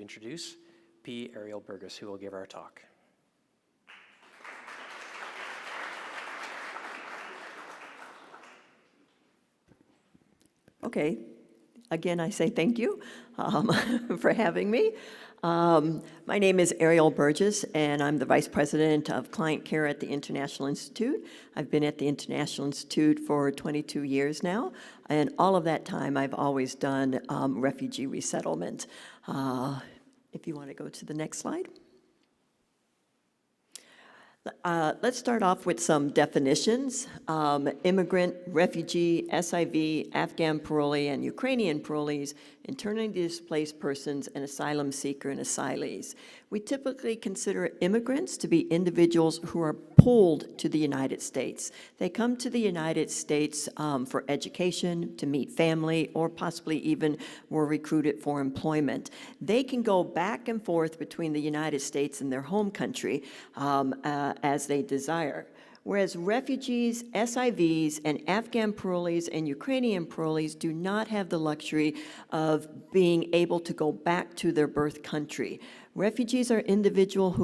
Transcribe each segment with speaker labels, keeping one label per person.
Speaker 1: introduce P. Ariel Burgess, who will give our talk.
Speaker 2: Okay, again, I say thank you for having me. My name is Ariel Burgess, and I'm the Vice President of Client Care at the International Institute. I've been at the International Institute for 22 years now, and all of that time I've always done refugee resettlement. If you want to go to the next slide. Let's start off with some definitions. Immigrant, refugee, SIV, Afghan parolee, and Ukrainian parolees, internally displaced persons, and asylum seeker and asylees. We typically consider immigrants to be individuals who are pulled to the United States. They come to the United States for education, to meet family, or possibly even were recruited for employment. They can go back and forth between the United States and their home country as they desire. Whereas refugees, SIVs, and Afghan parolees and Ukrainian parolees do not have the luxury of being able to go back to their birth country. Refugees are individuals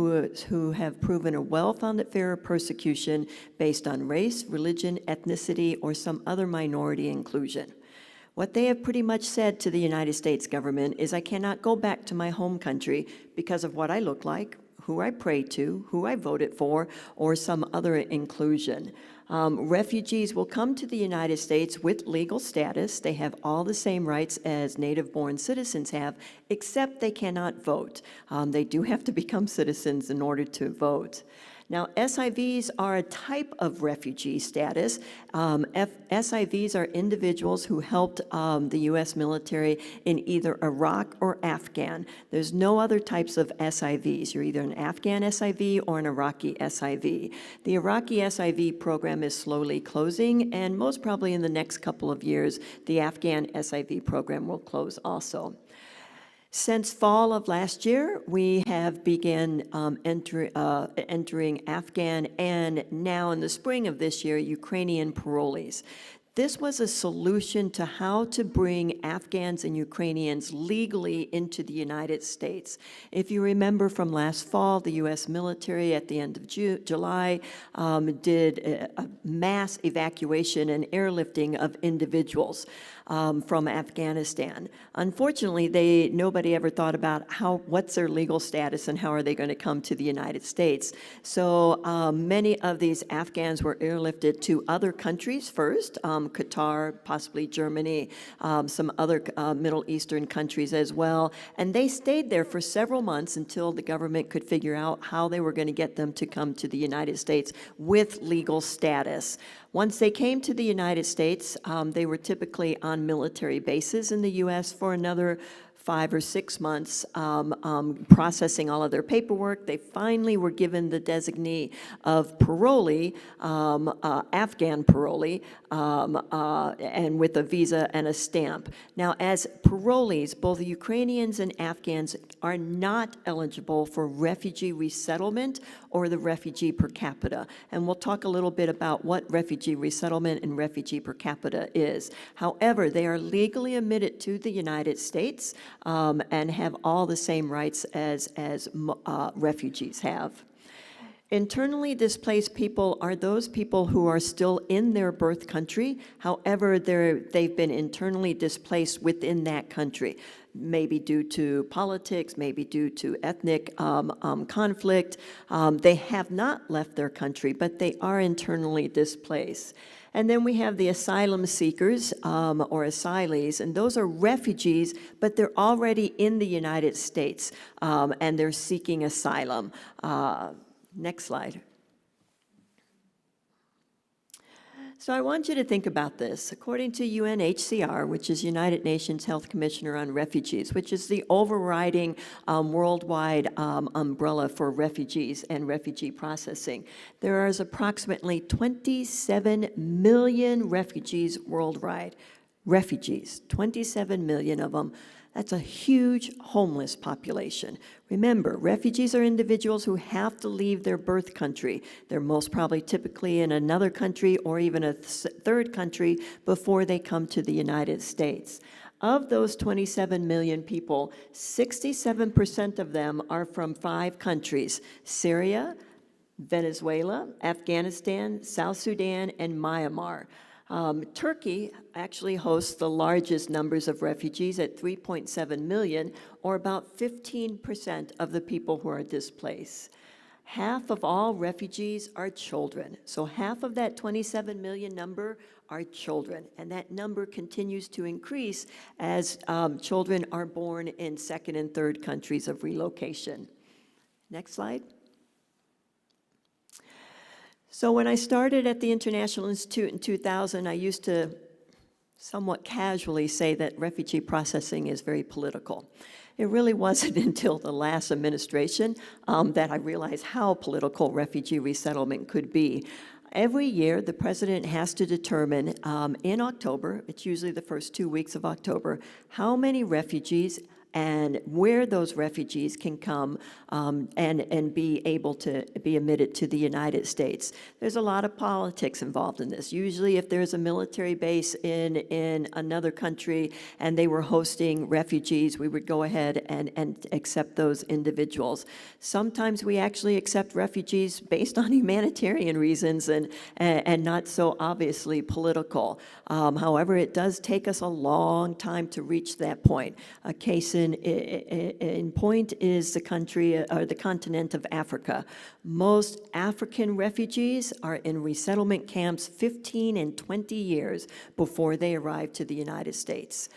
Speaker 2: who have proven a well-founded fear of persecution based on race, religion, ethnicity, or some other minority inclusion. What they have pretty much said to the United States government is, I cannot go back to my home country because of what I look like, who I pray to, who I voted for, or some other inclusion. Refugees will come to the United States with legal status. They have all the same rights as native-born citizens have, except they cannot vote. They do have to become citizens in order to vote. Now, SIVs are a type of refugee status. SIVs are individuals who helped the U.S. military in either Iraq or Afghan. There's no other types of SIVs. You're either an Afghan SIV or an Iraqi SIV. The Iraqi SIV program is slowly closing, and most probably in the next couple of years, the Afghan SIV program will close also. Since fall of last year, we have begun entering Afghan and now in the spring of this year, Ukrainian parolees. This was a solution to how to bring Afghans and Ukrainians legally into the United States. If you remember from last fall, the U.S. military at the end of July did a mass evacuation and airlifting of individuals from Afghanistan. Unfortunately, nobody ever thought about what's their legal status and how are they going to come to the United States. So many of these Afghans were airlifted to other countries first, Qatar, possibly Germany, some other Middle Eastern countries as well. And they stayed there for several months until the government could figure out how they were going to get them to come to the United States with legal status. Once they came to the United States, they were typically on military bases in the U.S. for another 5 or 6 months processing all of their paperwork. They finally were given the designee of parolee, Afghan parolee, and with a visa and a stamp. Now, as parolees, both the Ukrainians and Afghans are not eligible for refugee resettlement or the refugee per capita. And we'll talk a little bit about what refugee resettlement and refugee per capita is. However, they are legally admitted to the United States and have all the same rights as refugees have. Internally displaced people are those people who are still in their birth country. However, they've been internally displaced within that country, maybe due to politics, maybe due to ethnic conflict. They have not left their country, but they are internally displaced. And then we have the asylum seekers or asylees, and those are refugees, but they're already in the United States and they're seeking asylum. Next slide. So I want you to think about this. According to UNHCR, which is United Nations Health Commissioner on Refugees, which is the overriding worldwide umbrella for refugees and refugee processing, there is approximately 27 million refugees worldwide. Refugees, 27 million of them. That's a huge homeless population. Remember, refugees are individuals who have to leave their birth country. They're most probably typically in another country or even a third country before they come to the United States. Of those 27 million people, 67% of them are from 5 countries: Syria, Venezuela, Afghanistan, South Sudan, and Myanmar. Turkey actually hosts the largest numbers of refugees at 3.7 million, or about 15% of the people who are displaced. Half of all refugees are children. So half of that 27 million number are children. And that number continues to increase as children are born in second and third countries of relocation. Next slide. So when I started at the International Institute in 2000, I used to somewhat casually say that refugee processing is very political. It really wasn't until the last administration that I realized how political refugee resettlement could be. Every year, the president has to determine in October, it's usually the first 2 weeks of October, how many refugees and where those refugees can come and be able to be admitted to the United States. There's a lot of politics involved in this. Usually if there's a military base in another country and they were hosting refugees, we would go ahead and accept those individuals. Sometimes we actually accept refugees based on humanitarian reasons and not so obviously political. However, it does take us a long time to reach that point. A case in point is the country or the continent of Africa. Most African refugees are in resettlement camps 15 and 20 years before they arrive to the United States.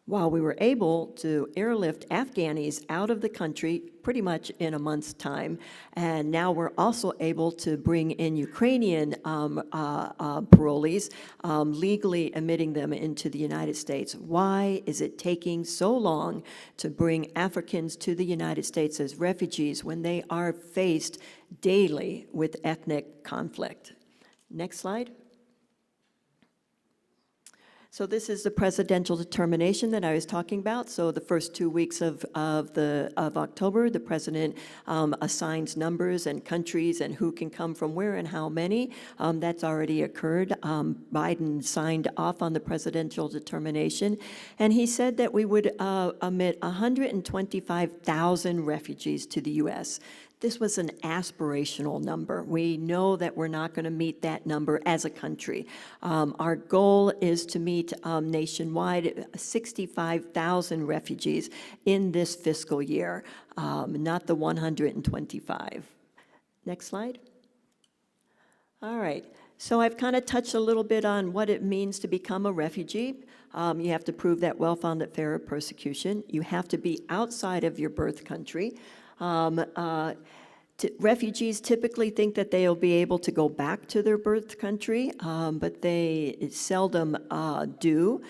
Speaker 2: While we were able to airlift Afghanis out of the country pretty much in a month's time, and now we're also able to bring in Ukrainian parolees, legally admitting them into the United States. Why is it taking so long to bring Africans to the United States as refugees when they are faced daily with ethnic conflict? Next slide. So this is the presidential determination that I was talking about. So the first 2 weeks of October, the president assigns numbers and countries and who can come from where and how many. That's already occurred. Biden signed off on the presidential determination, and he said that we would admit 125,000 refugees to the U.S. This was an aspirational number. We know that we're not going to meet that number as a country. Our goal is to meet nationwide 65,000 refugees in this fiscal year, not the 125. Next slide. All right. So I've kind of touched a little bit on what it means to become a refugee. You have to prove that well-founded fear of persecution. You have to be outside of your birth country. Refugees typically think that they'll be able to go back to their birth country, but they seldom do.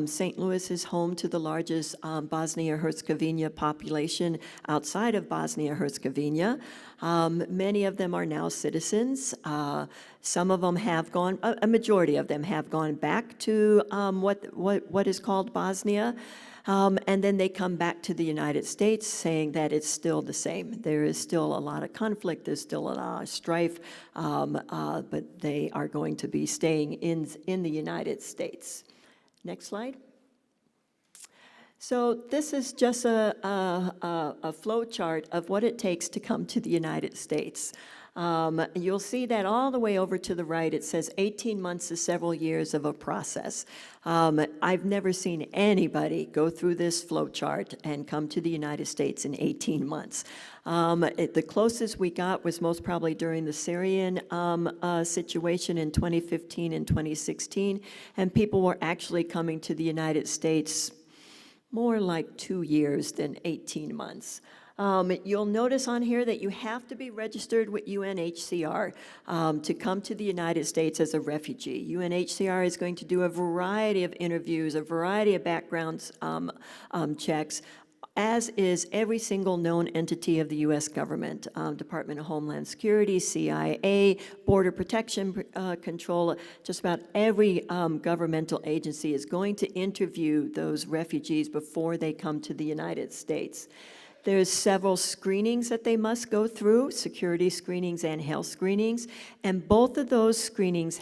Speaker 2: St. Louis is home to the largest Bosnia-Herzegovina population outside of Bosnia-Herzegovina. Many of them are now citizens. Some of them have gone, a majority of them have gone back to what is called Bosnia. And then they come back to the United States saying that it's still the same. There is still a lot of conflict, there's still a lot of strife, but they are going to be staying in the United States. Next slide. So this is just a flow chart of what it takes to come to the United States. You'll see that all the way over to the right, it says 18 months to several years of a process. I've never seen anybody go through this flow chart and come to the United States in 18 months. The closest we got was most probably during the Syrian situation in 2015 and 2016, and people were actually coming to the United States more like 2 years than 18 months. You'll notice on here that you have to be registered with UNHCR to come to the United States as a refugee. UNHCR is going to do a variety of interviews, a variety of background checks, as is every single known entity of the U.S. government, Department of Homeland Security, CIA, Border Protection Control. Just about every governmental agency is going to interview those refugees before they come to the United States. There's several screenings that they must go through, security screenings and health screenings, and both of those screenings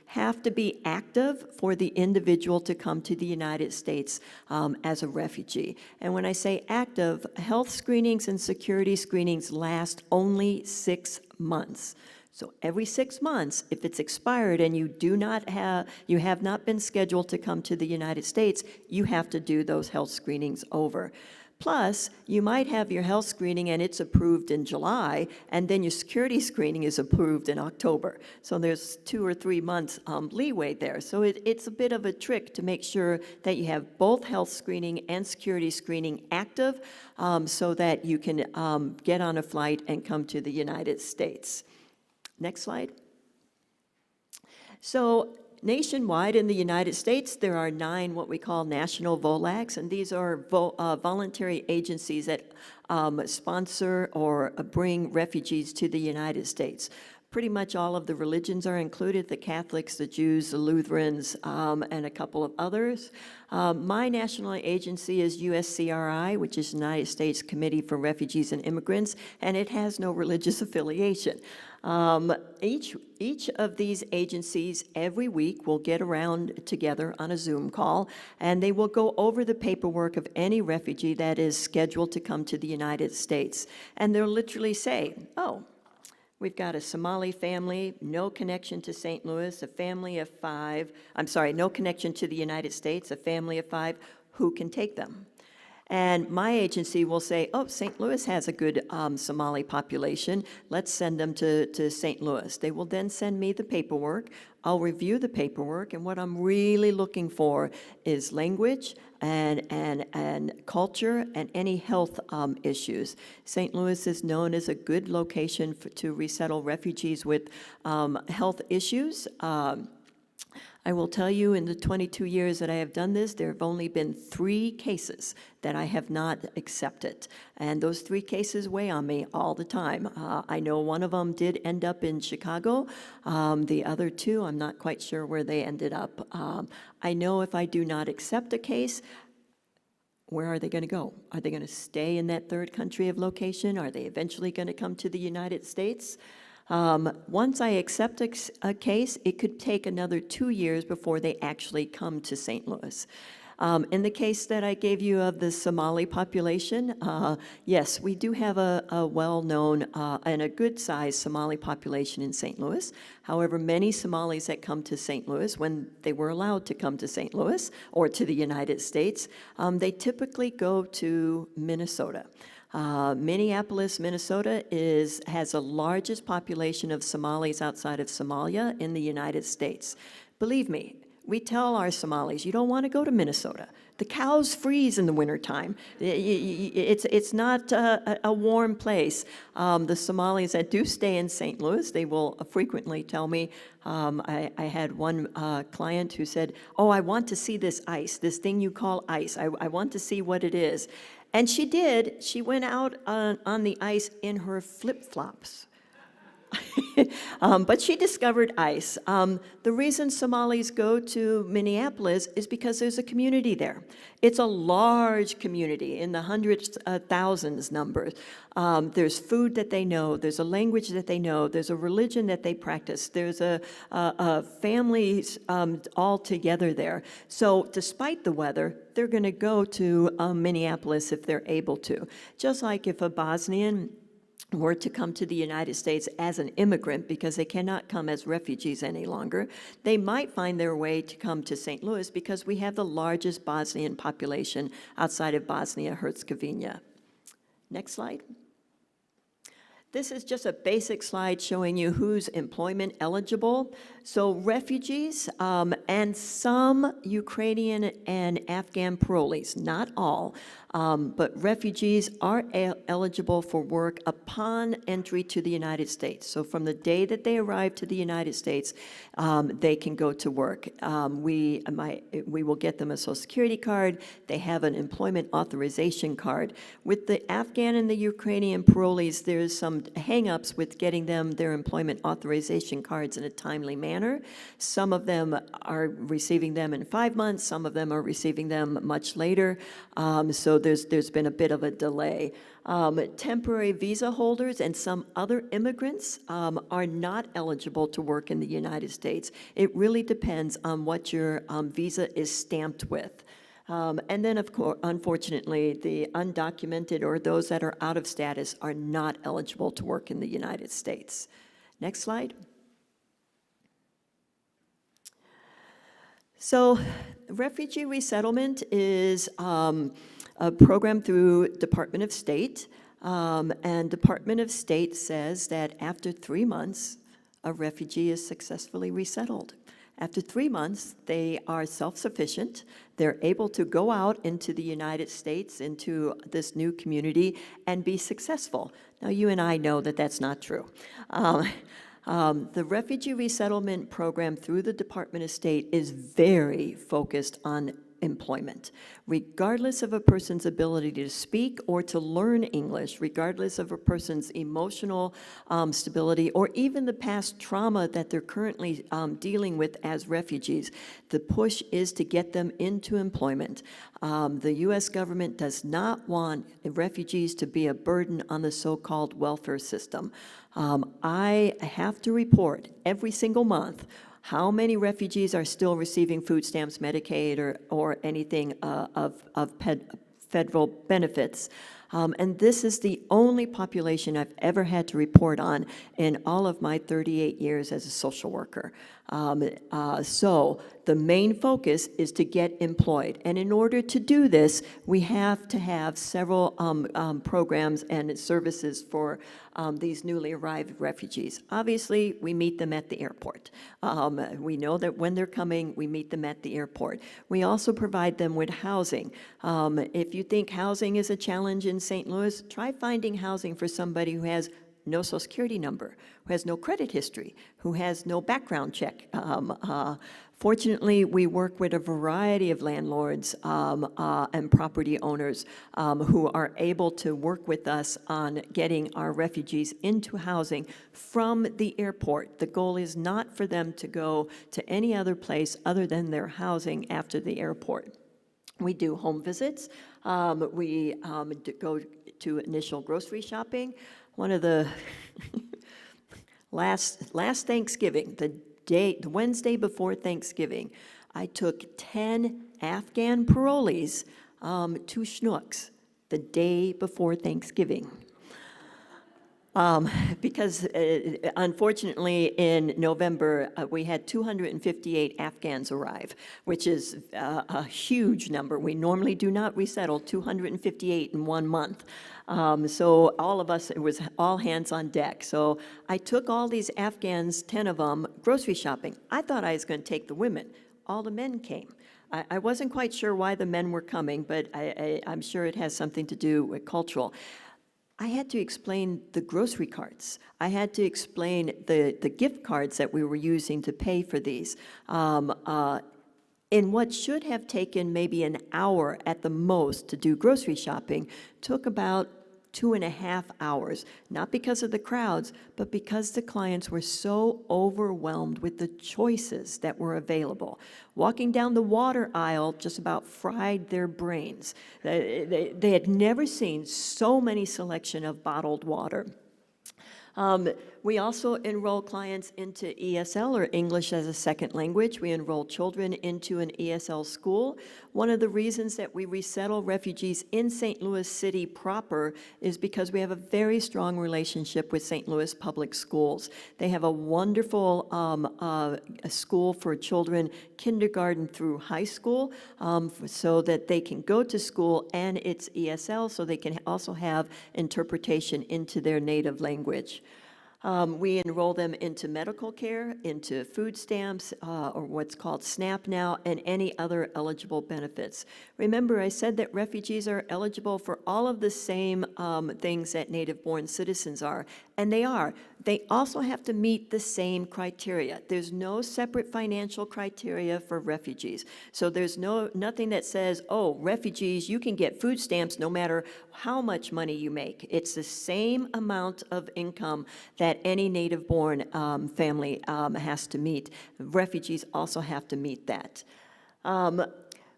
Speaker 2: have to be active for the individual to come to the United States as a refugee. And when I say active, health screenings and security screenings last only 6 months. So every 6 months, if it's expired and you have not been scheduled to come to the United States, you have to do those health screenings over. Plus, you might have your health screening and it's approved in July, and then your security screening is approved in October. So there's 2 or 3 months leeway there. So it's a bit of a trick to make sure that you have both health screening and security screening active so that you can get on a flight and come to the United States. Next slide. So nationwide in the United States, there are 9 what we call national VOLACs, and these are voluntary agencies that sponsor or bring refugees to the United States. Pretty much all of the religions are included, the Catholics, the Jews, the Lutherans, and a couple of others. My national agency is USCRI, which is United States Committee for Refugees and Immigrants, and it has no religious affiliation. Each of these agencies every week will get around together on a Zoom call, and they will go over the paperwork of any refugee that is scheduled to come to the United States. And they'll literally say, oh, we've got a Somali family, no connection to St. Louis, a family of 5, no connection to the United States, a family of 5, who can take them? And my agency will say, oh, St. Louis has a good Somali population. Let's send them to St. Louis. They will then send me the paperwork. I'll review the paperwork, and what I'm really looking for is language and culture and any health issues. St. Louis is known as a good location to resettle refugees with health issues. I will tell you, in the 22 years that I have done this, there have only been 3 cases that I have not accepted. And those 3 cases weigh on me all the time. I know one of them did end up in Chicago. The other 2, I'm not quite sure where they ended up. I know if I do not accept a case, where are they going to go? Are they going to stay in that 3rd country of location? Are they eventually going to come to the United States? Once I accept a case, it could take another 2 years before they actually come to St. Louis. In the case that I gave you of the Somali population, yes, we do have a well-known and a good-sized Somali population in St. Louis. However, many Somalis that come to St. Louis, when they were allowed to come to St. Louis or to the United States, they typically go to Minnesota. Minneapolis, Minnesota has the largest population of Somalis outside of Somalia in the United States. Believe me, we tell our Somalis, you don't want to go to Minnesota. The cows freeze in the wintertime. It's not a warm place. The Somalis that do stay in St. Louis, they will frequently tell me, I had one client who said, oh, I want to see this ice, this thing you call ice. I want to see what it is. And she did. She went out on the ice in her flip-flops. But she discovered ice. The reason Somalis go to Minneapolis is because there's a community there. It's a large community in the hundreds, thousands numbers. There's food that they know. There's a language that they know. There's a religion that they practice. There's families all together there. So despite the weather, they're going to go to Minneapolis if they're able to. Just like if a Bosnian were to come to the United States as an immigrant, because they cannot come as refugees any longer, they might find their way to come to St. Louis because we have the largest Bosnian population outside of Bosnia-Herzegovina. Next slide. This is just a basic slide showing you who's employment eligible. So refugees and some Ukrainian and Afghan parolees, not all, but refugees are eligible for work upon entry to the United States. So from the day that they arrive to the United States, they can go to work. We will get them a Social Security card. They have an employment authorization card. With the Afghan and the Ukrainian parolees, there's some hang-ups with getting them their employment authorization cards in a timely manner. Some of them are receiving them in 5 months. Some of them are receiving them much later. So there's been a bit of a delay. Temporary visa holders and some other immigrants are not eligible to work in the United States. It really depends on what your visa is stamped with. And then, of course, unfortunately, the undocumented or those that are out of status are not eligible to work in the United States. Next slide. So, refugee resettlement is a program through Department of State, and Department of State says that after 3 months, a refugee is successfully resettled. After 3 months, they are self-sufficient. They're able to go out into the United States, into this new community, and be successful. Now, you and I know that that's not true. The refugee resettlement program through the Department of State is very focused on employment. Regardless of a person's ability to speak or to learn English, regardless of a person's emotional stability, or even the past trauma that they're currently dealing with as refugees, the push is to get them into employment. The U.S. government does not want refugees to be a burden on the so-called welfare system. I have to report every single month how many refugees are still receiving food stamps, Medicaid, or anything of federal benefits. And this is the only population I've ever had to report on in all of my 38 years as a social worker. So the main focus is to get employed. And in order to do this, we have to have several programs and services for these newly arrived refugees. Obviously, we meet them at the airport. We know that when they're coming, we meet them at the airport. We also provide them with housing. If you think housing is a challenge in St. Louis, try finding housing for somebody who has no Social Security number, who has no credit history, who has no background check. Fortunately, we work with a variety of landlords and property owners who are able to work with us on getting our refugees into housing from the airport. The goal is not for them to go to any other place other than their housing after the airport. We do home visits. We go to initial grocery shopping. One of the last Thanksgiving, the Wednesday before Thanksgiving, I took 10 Afghan parolees to Schnucks the day before Thanksgiving. Because unfortunately in November we had 258 Afghans arrive, which is a huge number. We normally do not resettle 258 in 1 month. So all of us, it was all hands on deck. So I took all these Afghans, 10 of them, grocery shopping. I thought I was going to take the women. All the men came. I wasn't quite sure why the men were coming, but I'm sure it has something to do with cultural. I had to explain the grocery carts. I had to explain the gift cards that we were using to pay for these. In what should have taken maybe an hour at the most to do grocery shopping, took about 2.5 hours, not because of the crowds, but because the clients were so overwhelmed with the choices that were available. Walking down the water aisle just about fried their brains. They had never seen so many selection of bottled water. We also enroll clients into ESL, or English as a Second Language. We enroll children into an ESL school. One of the reasons that we resettle refugees in St. Louis City proper is because we have a very strong relationship with St. Louis Public Schools. They have a wonderful a school for children, kindergarten through high school, so that they can go to school and it's ESL, so they can also have interpretation into their native language. We enroll them into medical care, into food stamps, or what's called SNAP now, and any other eligible benefits. Remember, I said that refugees are eligible for all of the same things that native-born citizens are, and they are. They also have to meet the same criteria. There's no separate financial criteria for refugees. So there's nothing that says, oh, refugees, you can get food stamps no matter how much money you make. It's the same amount of income that any native-born family has to meet. Refugees also have to meet that.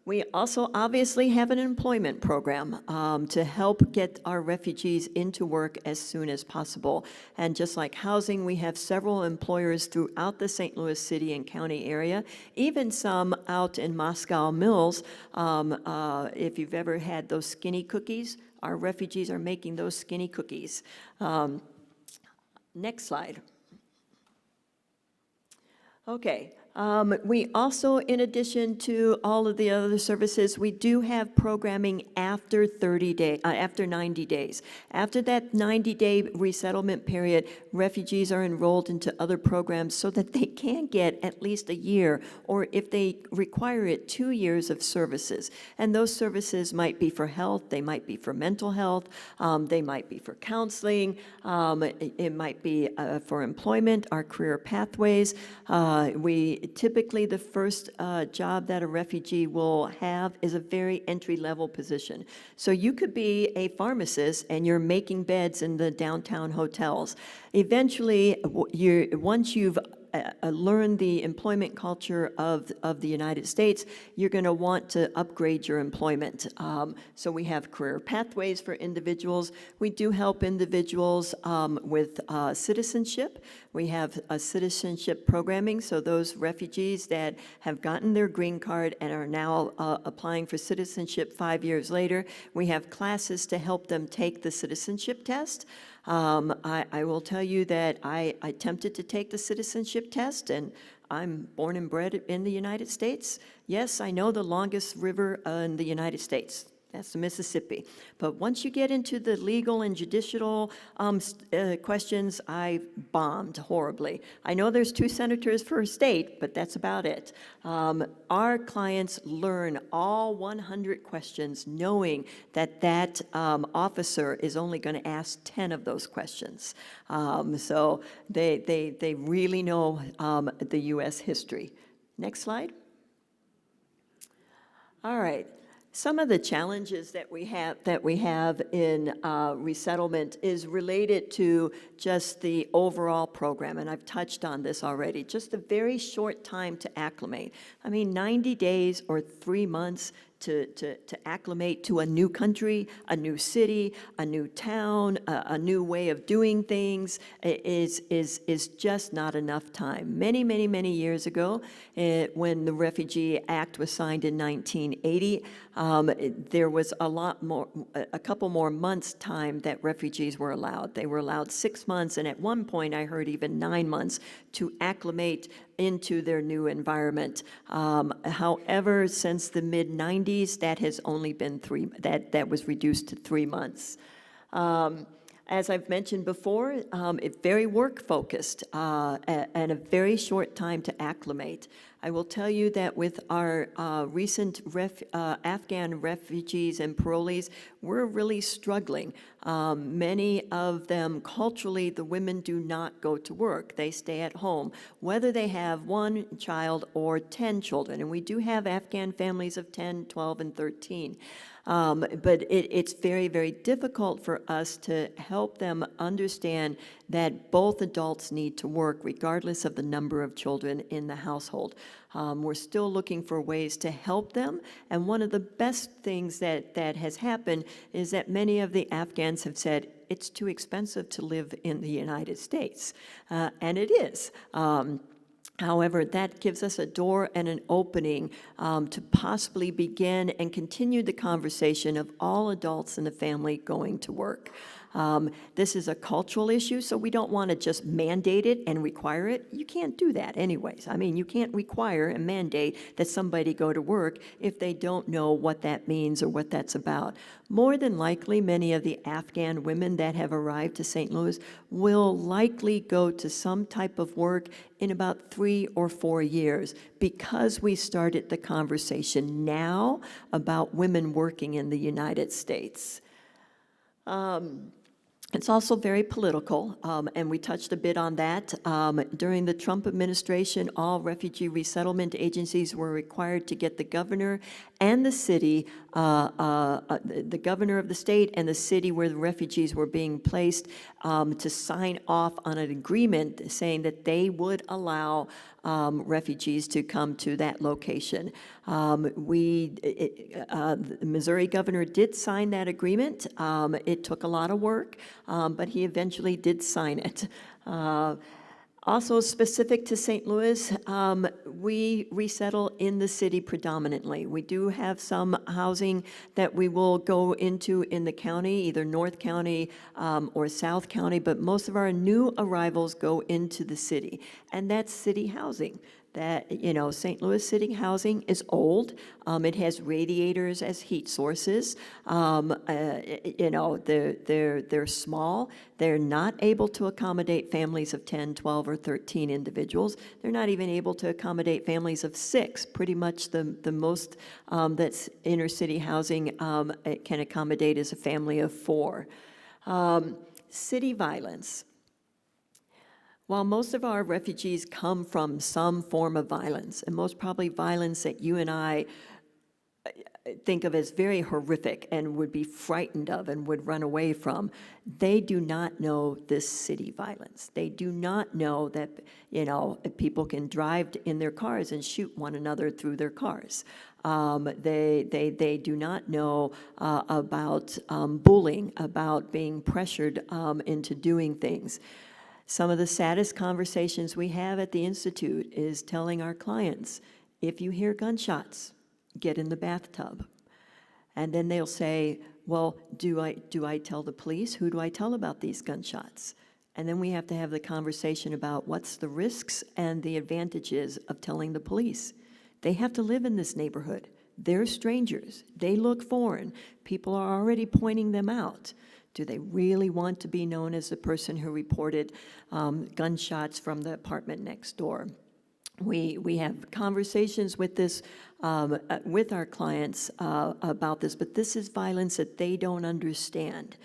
Speaker 2: We also obviously have an employment program to help get our refugees into work as soon as possible. And just like housing, we have several employers throughout the St. Louis City and County area, even some out in Moscow Mills. If you've ever had those skinny cookies, our refugees are making those skinny cookies. Next slide. Okay. We also, in addition to all of the other services, we do have programming after 90 days. After that 90-day resettlement period, refugees are enrolled into other programs so that they can get at least a year, or if they require it, 2 years of services. And those services might be for health, they might be for mental health, they might be for counseling, it might be for employment, our career pathways. Typically, the first job that a refugee will have is a very entry-level position. So you could be a pharmacist and you're making beds in the downtown hotels. Eventually, once you've learn the employment culture of the United States, you're going to want to upgrade your employment. So we have career pathways for individuals. We do help individuals with citizenship. We have a citizenship programming, so those refugees that have gotten their green card and are now applying for citizenship 5 years later, we have classes to help them take the citizenship test. I will tell you that I attempted to take the citizenship test, and I'm born and bred in the United States. Yes, I know the longest river in the United States. That's the Mississippi. But once you get into the legal and judicial questions, I bombed horribly. I know there's 2 senators per state, but that's about it. Our clients learn all 100 questions knowing that that officer is only going to ask 10 of those questions. So they really know the U.S. history. Next slide. All right. Some of the challenges that we have in resettlement is related to just the overall program, and I've touched on this already. Just a very short time to acclimate. I mean, 90 days or 3 months to acclimate to a new country, a new city, a new town, a new way of doing things is just not enough time. Many years ago, when the Refugee Act was signed in 1980, there was a couple more months' time that refugees were allowed. They were allowed 6 months, and at one point I heard even 9 months to acclimate into their new environment. However, since the mid-90s, that has only been that was reduced to 3 months. As I've mentioned before, it's very work-focused and a very short time to acclimate. I will tell you that with our recent Afghan refugees and parolees, we're really struggling. Many of them, culturally, the women do not go to work. They stay at home, whether they have 1 child or 10 children. And we do have Afghan families of 10, 12, and 13. But it's very difficult for us to help them understand that both adults need to work regardless of the number of children in the household. We're still looking for ways to help them, and one of the best things that has happened is that many of the Afghans have said, it's too expensive to live in the United States, and it is. However, that gives us a door and an opening to possibly begin and continue the conversation of all adults in the family going to work. This is a cultural issue, so we don't want to just mandate it and require it. You can't do that anyways. I mean, you can't require and mandate that somebody go to work if they don't know what that means or what that's about. More than likely, many of the Afghan women that have arrived to St. Louis will likely go to some type of work in about 3 or 4 years because we started the conversation now about women working in the United States. It's also very political, and we touched a bit on that. During the Trump administration, all refugee resettlement agencies were required to get the governor and the city the governor of the state and the city where the refugees were being placed to sign off on an agreement saying that they would allow refugees to come to that location. The Missouri governor did sign that agreement. It took a lot of work, but he eventually did sign it. Also specific to St. Louis, we resettle in the city predominantly. We do have some housing that we will go into in the county, either North County or South County, but most of our new arrivals go into the city, and that's city housing. That, St. Louis city housing is old. It has radiators as heat sources. They're small. They're not able to accommodate families of 10, 12, or 13 individuals. They're not even able to accommodate families of 6. Pretty much the most that's inner city housing it can accommodate is a family of 4. City violence. While most of our refugees come from some form of violence, and most probably violence that you and I think of as very horrific and would be frightened of and would run away from, they do not know this city violence. They do not know that, people can drive in their cars and shoot one another through their cars. They do not know about bullying, about being pressured into doing things. Some of the saddest conversations we have at the Institute is telling our clients, if you hear gunshots, get in the bathtub. And then they'll say, well, do I tell the police? Who do I tell about these gunshots? And then we have to have the conversation about what's the risks and the advantages of telling the police. They have to live in this neighborhood. They're strangers. They look foreign. People are already pointing them out. Do they really want to be known as the person who reported gunshots from the apartment next door? We have conversations with this, with our clients about this, but this is violence that they don't understand.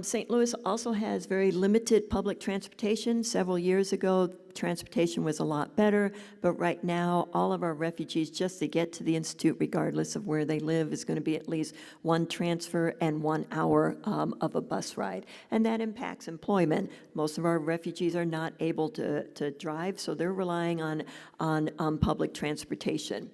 Speaker 2: St. Louis also has very limited public transportation. Several years ago, transportation was a lot better, but right now, all of our refugees, just to get to the Institute, regardless of where they live, is going to be at least 1 transfer and 1 hour of a bus ride, and that impacts employment. Most of our refugees are not able to drive, so they're relying on public transportation.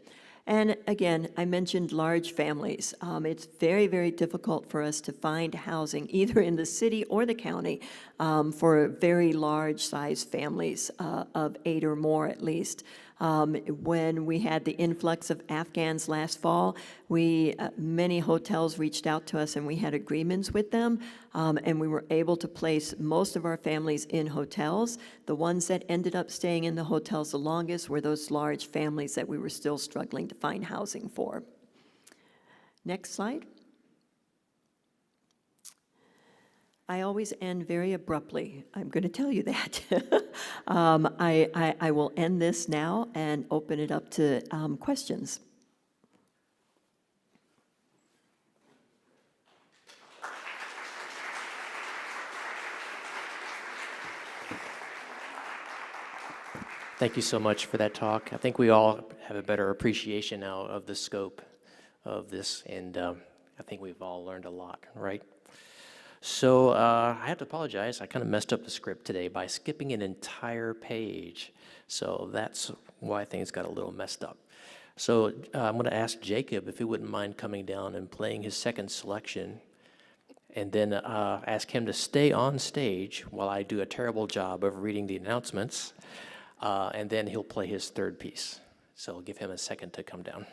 Speaker 2: And again, I mentioned large families. It's very, very difficult for us to find housing either in the city or the county for very large size families of 8 or more at least. When we had the influx of Afghans last fall, many hotels reached out to us and we had agreements with them, and we were able to place most of our families in hotels. The ones that ended up staying in the hotels the longest were those large families that we were still struggling to find housing for. Next slide. I always end very abruptly. I'm going to tell you that. I will end this now and open it up to questions.
Speaker 1: Thank you so much for that talk. I think we all have a better appreciation now of the scope of this, and I think we've all learned a lot, right? So I have to apologize. I kind of messed up the script today by skipping an entire page. So that's why things got a little messed up. So I'm going to ask Jacob if he wouldn't mind coming down and playing his second selection, and then ask him to stay on stage while I do a terrible job of reading the announcements, and then he'll play his third piece. So I'll give him a second to come down.